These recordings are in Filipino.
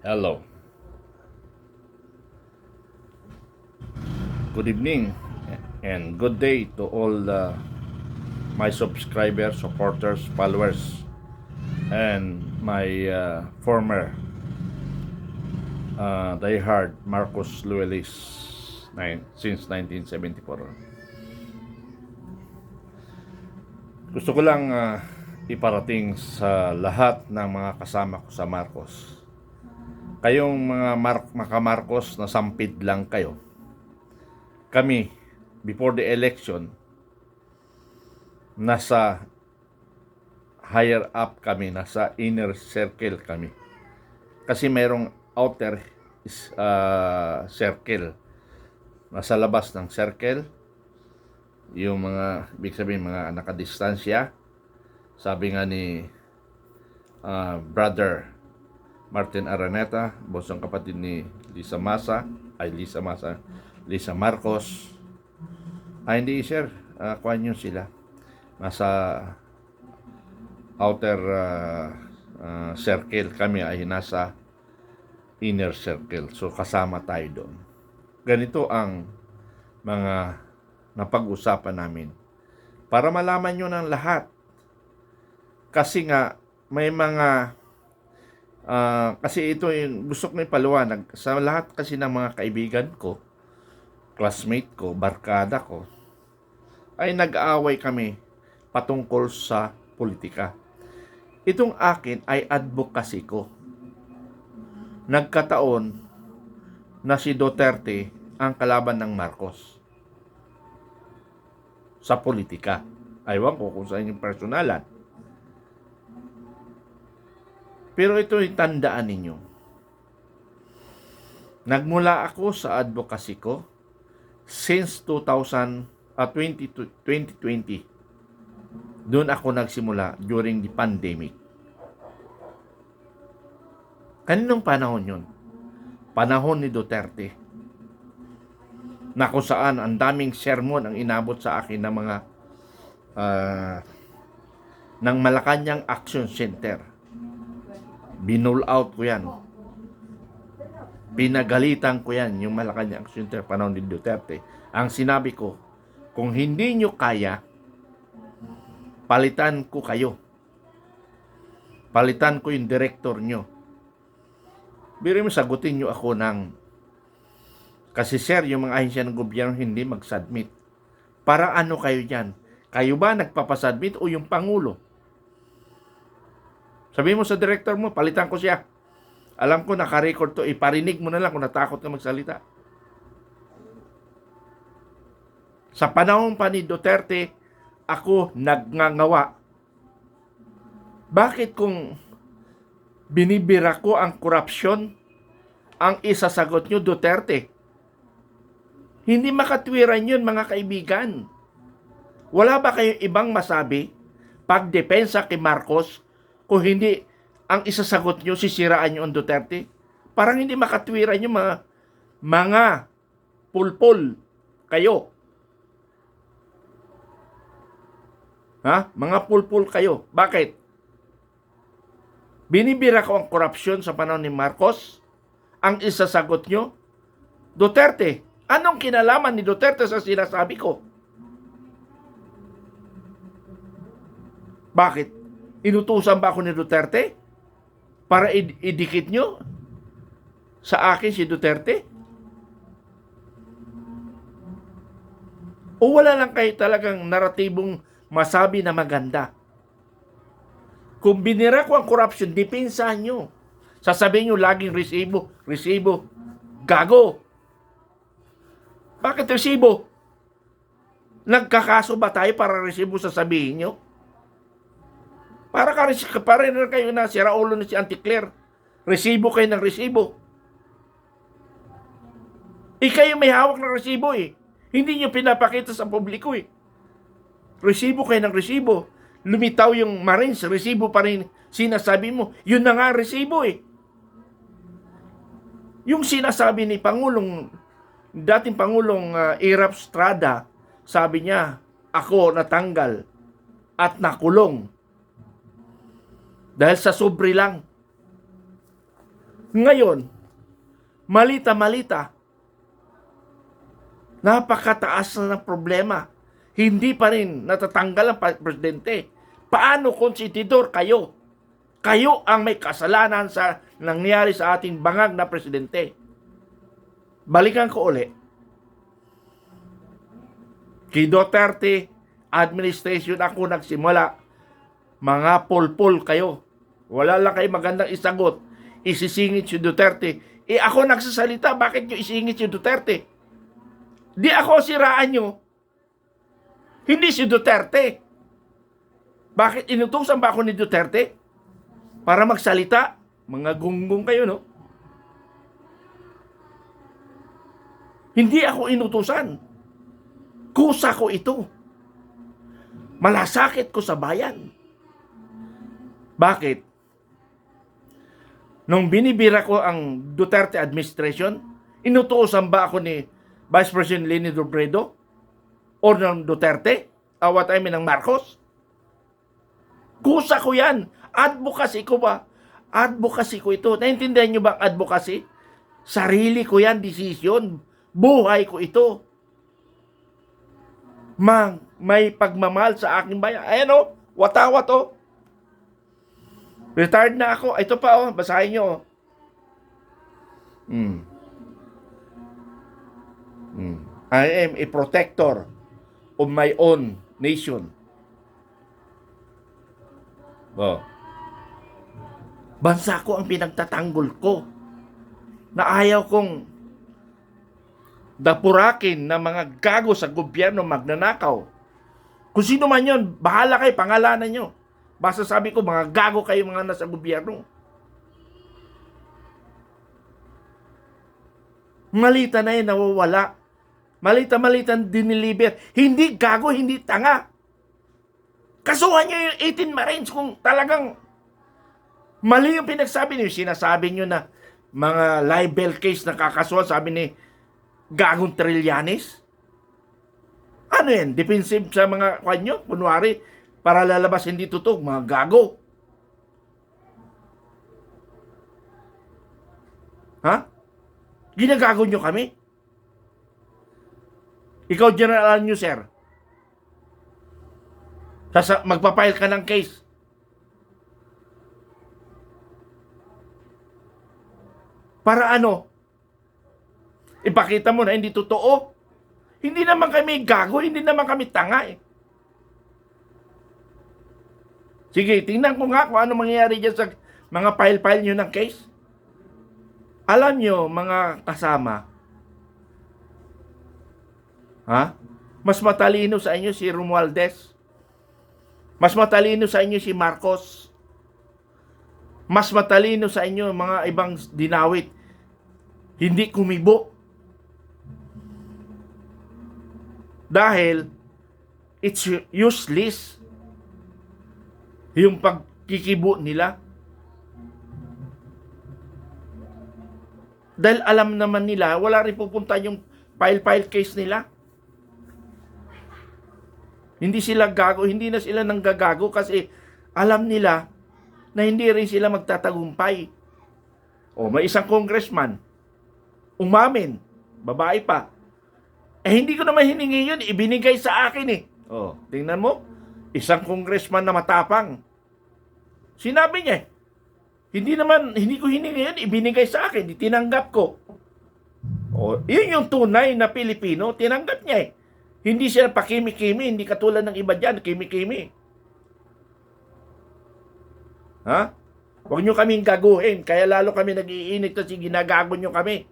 Hello. Good evening and good day to all my subscribers, supporters, followers, and my former diehard Marcos Loyalists since 1974. Gusto ko lang iparating sa lahat ng mga kasama ko sa Marcos. Kayong mga maka-Marcos na sampid lang kayo. Kami, before the election, nasa higher up kami, nasa inner circle kami. Kasi mayroong outer circle. Nasa labas ng circle, yung mga, ibig sabihin, mga nakadistansya. Sabi nga ni Brother Martin Araneta, bosong kapatid ni Lisa Marcos. Hindi sir, kuhan nyo sila. Nasa outer circle, kami ay nasa inner circle. So kasama tayo doon. Ganito ang mga napag-usapan namin. Para malaman nyo ng lahat. Kasi nga, may mga kasi ito yung gusto ko ipaliwanag sa lahat kasi ng mga kaibigan ko, classmate ko, barkada ko, ay nag-aaway kami patungkol sa politika. Itong akin ay advocacy ko. Nagkataon na si Duterte ang kalaban ng Marcos sa politika. Aywan ko kung saan yung personalan. Pero ito yung tandaan ninyo. Nagmula ako sa advocacy ko since 2020. Doon ako nagsimula during the pandemic. Kaninong panahon yun? Panahon ni Duterte. Na kung saan ang daming sermon ang inabot sa akin ng mga ng Malacanang Action Center. Binull out ko yan. Pinagalitan ko yan, yung Malacanang Action Center panahon ni Duterte. Ang sinabi ko, kung hindi nyo kaya, palitan ko kayo. Palitan ko yung director nyo. Biro mo, sagutin nyo ako ng, kasi sir, yung mga ahensya ng gobyerno hindi mag-submit. Para ano kayo dyan? Kayo ba nagpapasubmit o yung Pangulo? Sabihin mo sa director mo, palitan ko siya. Alam ko, naka-record to. Iparinig mo na lang kung natakot ka magsalita. Sa panahon pa ni Duterte, ako nagngangawa. Bakit kung binibira ko ang korupsyon, ang isasagot nyo, Duterte? Hindi makatwiran yun, mga kaibigan. Wala ba kayong ibang masabi pagdepensa kay Marcos kung hindi ang isasagot nyo, sisiraan nyo ang Duterte? Parang hindi makatwiran yung mga pulpul kayo. Mga pulpul kayo. Bakit? Binibira ko ang korupsyon sa panahon ni Marcos. Ang isasagot nyo, Duterte. Anong kinalaman ni Duterte sa sinasabi ko? Bakit? Inutusan ba ako ni Duterte? Para idikit nyo sa akin si Duterte? O wala lang kayo talagang naratibong masabi na maganda? Kung binira ko ang corruption, dipinsahan nyo. Sasabihin nyo laging resibo. Gago. Bakit resibo? Nagkakaso ba tayo para resibo sasabihin nyo? Para rin kayo na si Raulo na si Anticler. Resibo kayo ng resibo. Kayo may hawak ng resibo eh. Hindi nyo pinapakita sa publiko eh. Resibo kayo ng resibo. Lumitaw yung Marines, resibo pa rin sinasabi mo. Yun na nga resibo eh. Yung sinasabi ni dating Pangulong Irap Estrada, sabi niya, ako natanggal at nakulong dahil sa sobre lang. Ngayon, malita-malita, napakataas na ng problema. Hindi pa rin natatanggal ang presidente. Paano kung sitidor kayo? Kayo ang may kasalanan sa nangyari sa ating bangag na presidente. Balikan ko uli. Kay Duterte administration ako nagsimula. Mga pulpul kayo. Wala lang kayo magandang isagot. Isisingit si Duterte. Ako nagsasalita, bakit nyo isingit si Duterte? Di ako siraan nyo. Hindi si Duterte. Bakit inutusan ba ako ni Duterte? Para magsalita? Mga gunggong kayo, no? Hindi ako inutusan. Kusa ko ito. Malasakit ko sa bayan. Bakit? Nung binibira ko ang Duterte administration, inutusan ba ako ni Vice President Leni Robredo? O ng Duterte? What I mean, ng Marcos? Kusa ko yan. Advocacy ko ba? Advocacy ko ito. Naintindihan nyo ba ang advocacy? Sarili ko yan, decision. Buhay ko ito. May pagmamahal sa aking bayan. Ayan o, watawat o. Retired na ako. Ito pa o, basahin nyo o. I am a protector of my own nation. Oh. Bansa ko ang pinagtatanggol ko na ayaw kong dapurakin ng mga gago sa gobyerno magnanakaw. Kung sino man yun, bahala kayo, pangalanan nyo. Basta sabi ko, mga gago kayo mga nasa gobyerno. Malita na yun, nawawala. Malita diniliber. Hindi gago, hindi tanga. Kasuhan nyo yung 18 Marines kung talagang mali yung pinagsabi niyo. Sinasabi nyo na mga libel case na kakasuhan, sabi ni Gagong Trillanes. Ano yan? Defensive sa mga kanyo? Kunwari, para lalabas hindi totoo, mga gago. Ha? Ginagago nyo kami? Ikaw, General nyo, sir. Magpapile ka ng case. Para ano? Ipakita mo na hindi totoo. Hindi naman kami gago, hindi naman kami tanga eh. Sige, tingnan ko nga kung ano mangyayari dyan sa mga file-file nyo ng case. Alam nyo, mga kasama, mas matalino sa inyo si Romualdez. Mas matalino sa inyo si Marcos. Mas matalino sa inyo mga ibang dinawit. Hindi kumibo. Dahil it's useless yung pagkikibo nila. Dahil alam naman nila, wala rin pupunta yung file case nila. Hindi sila gago, hindi na sila nanggagago kasi alam nila na hindi rin sila magtatagumpay. O may isang congressman, umamin, babae pa. Hindi ko naman hiningi yun, ibinigay sa akin eh. O, tingnan mo, isang congressman na matapang. Sinabi niya, hindi ko hiningi yun, ibinigay sa akin, tinanggap ko. O, yun yung tunay na Pilipino, tinanggap niya eh. Hindi siya pakimi-kimi, hindi katulad ng iba dyan, kimi-kimi. Ha? Huwag nyo kaming gaguhin, kaya lalo kami nag-iinit kasi ginagago nyo kami.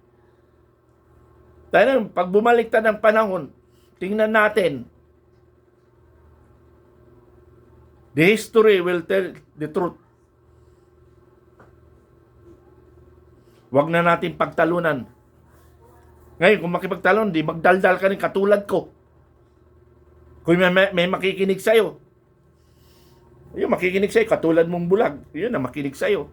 Dahil pag bumalik ng panahon, tingnan natin. The history will tell the truth. Huwag na natin pagtalunan. Ngayon, kung makipagtalon, di magdaldal ka rin katulad ko. Kung may makikinig sa'yo, yun, makikinig sa'yo, katulad mong bulag, yun na makinig sa'yo.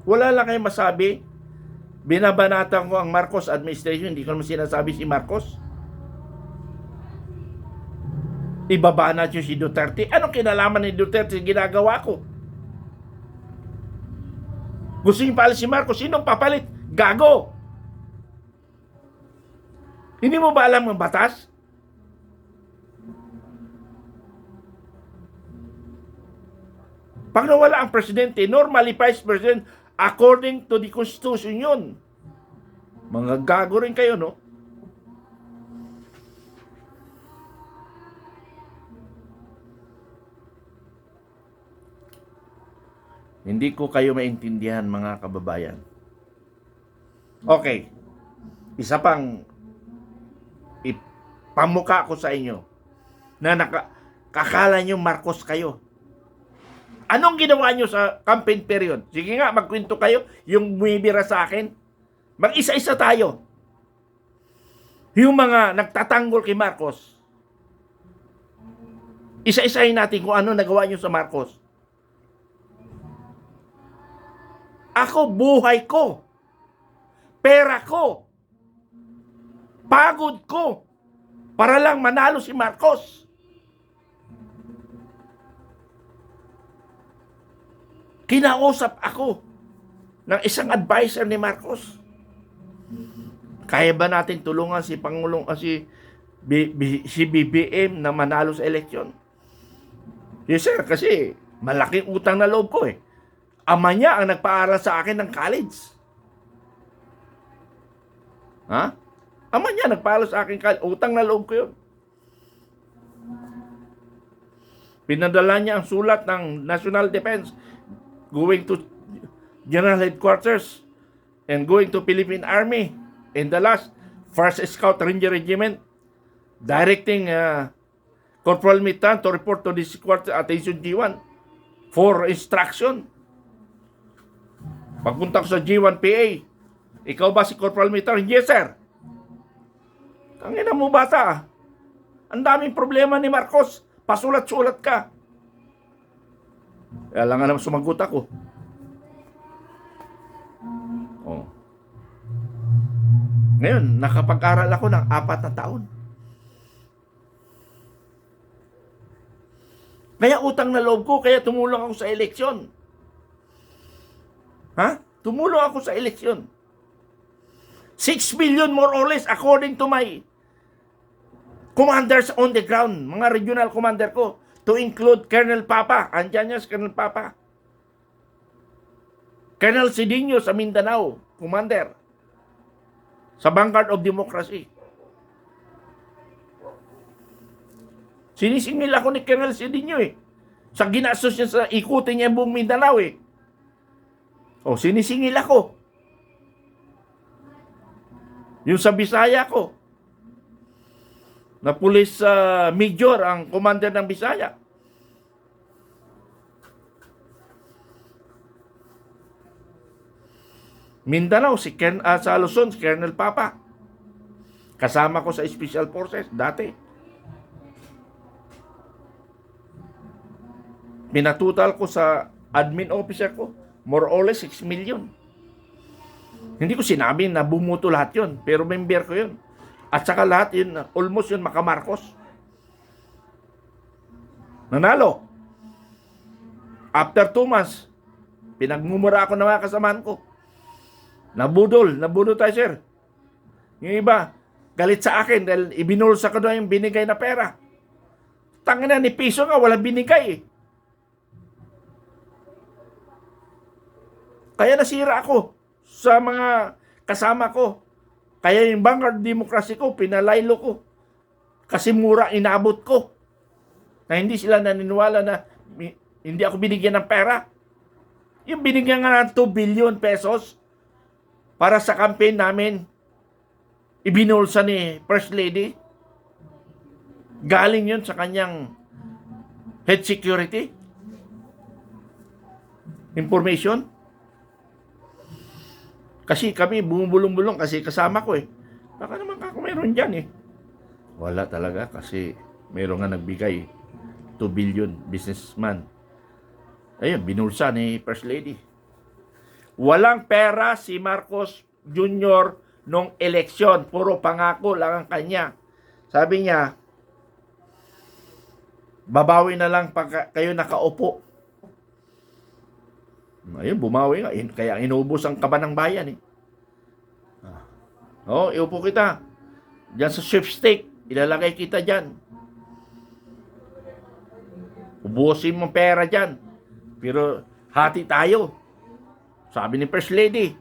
Wala lang kayong masabi. Binabanatan ko ang Marcos administration, hindi ko naman sinasabi si Marcos. ibaba natin si Duterte. Anong kinalaman ni Duterte sa ginagawa ko? Gusto niyo palit si Marcos, sinong papalit? Gago! Hindi mo ba alam ang batas? Pag nawala ang presidente, normally vice president according to the Constitution yun. Mga gago rin kayo, no? Hindi ko kayo maintindihan, mga kababayan. Okay. Isa pang ipamuka ko sa inyo na kakala nyo Marcos kayo. Anong ginawa nyo sa campaign period? Sige nga, magkwento kayo. Yung bumibira sa akin. Mag-isa-isa tayo. Yung mga nagtatanggol kay Marcos. Isa-isahin natin kung ano nagawa nyo sa Marcos. Ako, buhay ko. Pera ko. Pagod ko. Para lang manalo si Marcos. Kinausap ako ng isang advisor ni Marcos. Kaya ba natin tulungan si Pangulong si BBM na manalo sa eleksyon? Yes sir, kasi malaking utang na loob ko eh. Ama niya ang nagpaaral sa akin ng college. Ha? Ama niya nagpaaral sa akin college. Utang na loob ko yun. Pinadala niya ang sulat ng National Defense going to General Headquarters and going to Philippine Army in the last 1st Scout Ranger Regiment, directing Corporal Mitan to report to this quarter attention G1 for instruction. Pagpunta ko sa G1PA, ikaw ba si Corporal Mitan? Yes sir. Tangina mo bata. Ang daming problema ni Marcos. Pasulat-sulat ka. Kaya lang nga naman sumagot ako. Oh. Ngayon, nakapag-aral ako ng 4 na taon. Kaya utang na loob ko, kaya tumulong ako sa eleksyon. Ha? Tumulong ako sa eleksyon. 6 billion more or less according to my commanders on the ground, mga regional commander ko, to include Colonel Papa. Andiyan niya si Colonel Papa. Colonel Cedinho sa Mindanao, commander. Sa Vanguard of Democracy. Sinisingil ako ni Colonel Cedinho eh. Sa ginastos niya sa ikutin niya buong Mindanao eh. O, sinisingil ako. Yung sa Bisaya ko, na police major ang commander ng Bisaya. Mindanao, sa Luzon, si Colonel Papa. Kasama ko sa Special Forces dati. Pinatutal ko sa admin officer ko, more or less 6 million. Hindi ko sinabi na bumuto lahat yun, pero member ko yun. At saka lahat yun, almost yun makamarkos. Nanalo. After 2 months, pinagmumura ako ng mga kasamahan ko. Nabudol tayo sir. Yung iba, galit sa akin dahil ibinulsa ko na yung binigay na pera. Tangina ni piso nga, wala binigay eh. Kaya nasira ako sa mga kasama ko. Kaya yung Vanguard Democracy ko, pinalaylo ko. Kasi mura inabot ko. Na hindi sila naniniwala na hindi ako binigyan ng pera. Yung binigyan nga ng 2 billion pesos para sa campaign namin, ibinulsa ni First Lady. Galing yun sa kanyang head security information. Kasi kami bumubulong-bulong kasi kasama ko eh. Baka naman ako meron dyan eh. Wala talaga kasi meron nga nagbigay 2 billion businessman. Ayun, binulsa ni First Lady. Walang pera si Marcos Jr. nung eleksyon. Puro pangako lang ang kanya. Sabi niya, Babawi na lang pag kayo nakaupo. Ayun, bumawi nga. Kaya inubos ang kaba ng bayan eh. Iupo kita. Diyan sa sweepstake. Ilalagay kita dyan. Ubusin mo pera dyan. Pero hati tayo. Sabi ni First Lady.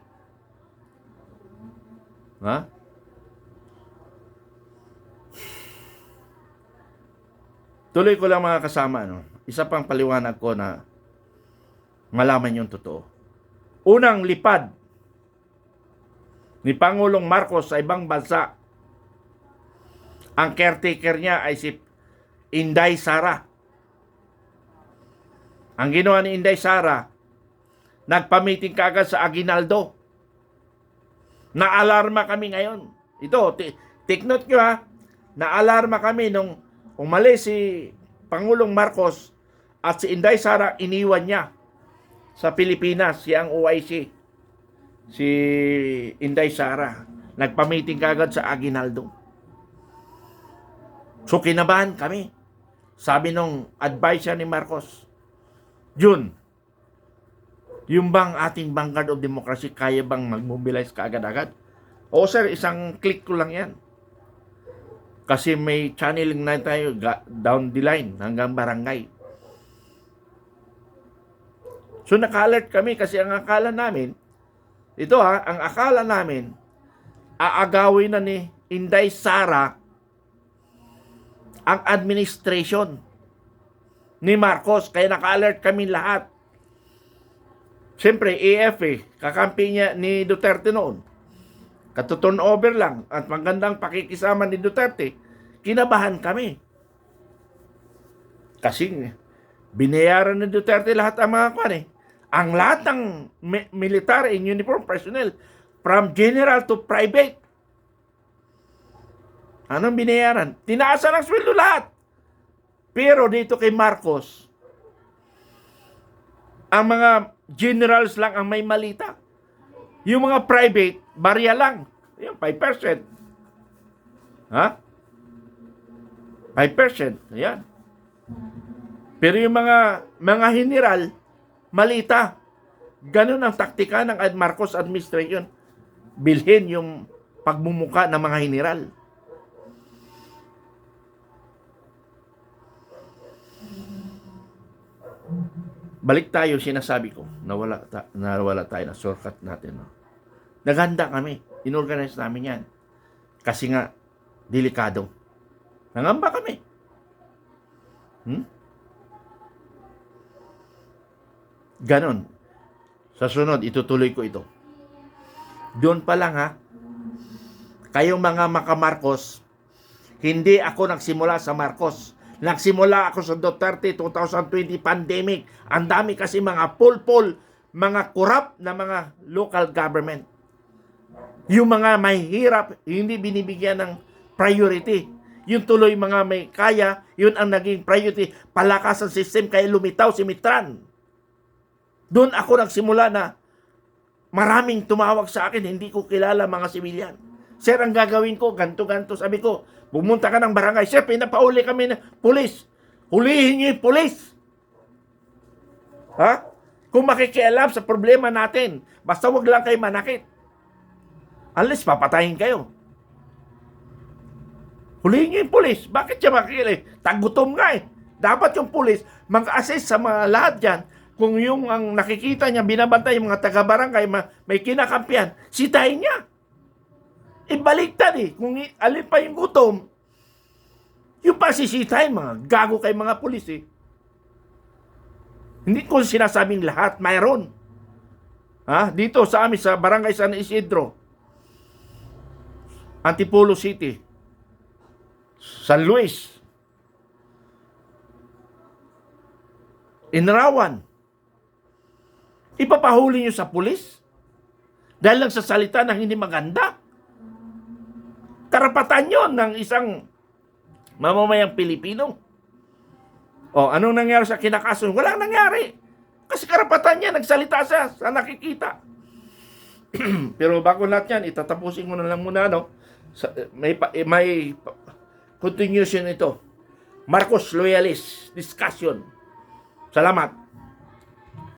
Ha? Tuloy ko lang mga kasama. Isa pang paliwanag ko na malaman yung totoo. Unang lipad ni Pangulong Marcos sa ibang bansa, ang caretaker niya ay si Inday Sara. Ang ginawa ni Inday Sara, nagpamiting kaagad sa Aguinaldo. Naalarma kami ngayon. Ito, take note nyo ha. Naalarma kami nung umalis si Pangulong Marcos at si Inday Sara, iniwan niya sa Pilipinas, siyang OIC. Si Inday Sara, nagpamiting kaagad sa Aguinaldo. So kinabahan kami. Sabi nung advisor ni Marcos, Jun, yung bang ating Vanguard of Democracy kaya bang mag-mobilize kaagad-agad? O sir, isang click ko lang yan. Kasi may channeling na tayo down the line hanggang barangay. So naka-alert kami kasi ang akala namin, ang akala namin, aagawin na ni Inday Sara ang administration ni Marcos. Kaya naka-alert kami lahat. Siyempre, AF kakampi niya ni Duterte noon. Katuturn-over lang at magandang pakikisama ni Duterte. Kinabahan kami. Kasi binayaran ni Duterte lahat ang mga kwan eh. Ang lahat ng military in uniform personnel, from general to private. Anong binayaran? Tinaasan ang sweldo lahat. Pero dito kay Marcos, ang mga generals lang ang may malita. Yung mga private, barya lang. Yung 5%. Ha? 5%. Ayan. Pero yung mga general, malita. Ganun ang taktika ng Marcos administration. Bilhin yung pagmumuka ng mga general. Balik tayo, sinasabi ko, nawala tayo na shortcut natin. No? Naghanda kami. Inorganize namin yan. Kasi nga, delikado. Nangamba kami. Ganon. Sa sunod, itutuloy ko ito. Doon pa lang ha, kayong mga maka-Marcos, hindi ako nagsimula sa Marcos. Nagsimula ako sa Duterte 2020 pandemic. Ang dami kasi mga pulpol, mga corrupt na mga local government. Yung mga may hirap, hindi binibigyan ng priority. Yung tuloy mga may kaya, yun ang naging priority. Palakas ang system, kaya lumitaw si Mitran. Doon ako nagsimula na maraming tumawag sa akin, hindi ko kilala mga sibilyan. Sir, ang gagawin ko, ganto-ganto. Sabi ko, pumunta ka ng barangay. Sir, pinapauli kami ng pulis. Hulihin niyo yung pulis. Ha? Kung makikialam sa problema natin, basta wag lang kayo manakit. Unless papatayin kayo. Hulihin niyo yung pulis. Bakit siya makikialam? Tagutom nga eh. Dapat yung pulis mag-assist sa mga lahat dyan. Kung yung ang nakikita niya, binabantay yung mga taga-barangay, may kinakampihan, sitahin niya. Ibaliktad eh. Kung alin pa yung gutom, yung pasisitahin, mga gago kay mga pulis eh. Hindi ko sinasabing lahat, mayroon. Ha? Dito sa amin, sa Barangay San Isidro, Antipolo City, San Luis, Inrawan, ipapahuli nyo sa pulis? Dahil lang sa salita ng hindi maganda? Karapatan yon ng isang mamamayang Pilipino. O, anong nangyari sa kinakaso? Walang nangyari. Kasi karapatan niya, nagsalita siya sa nakikita. Pero bago lahat yan, itatapusin ko na lang muna, no? May continuation ito. Marcos Loyalist Discussion. Salamat.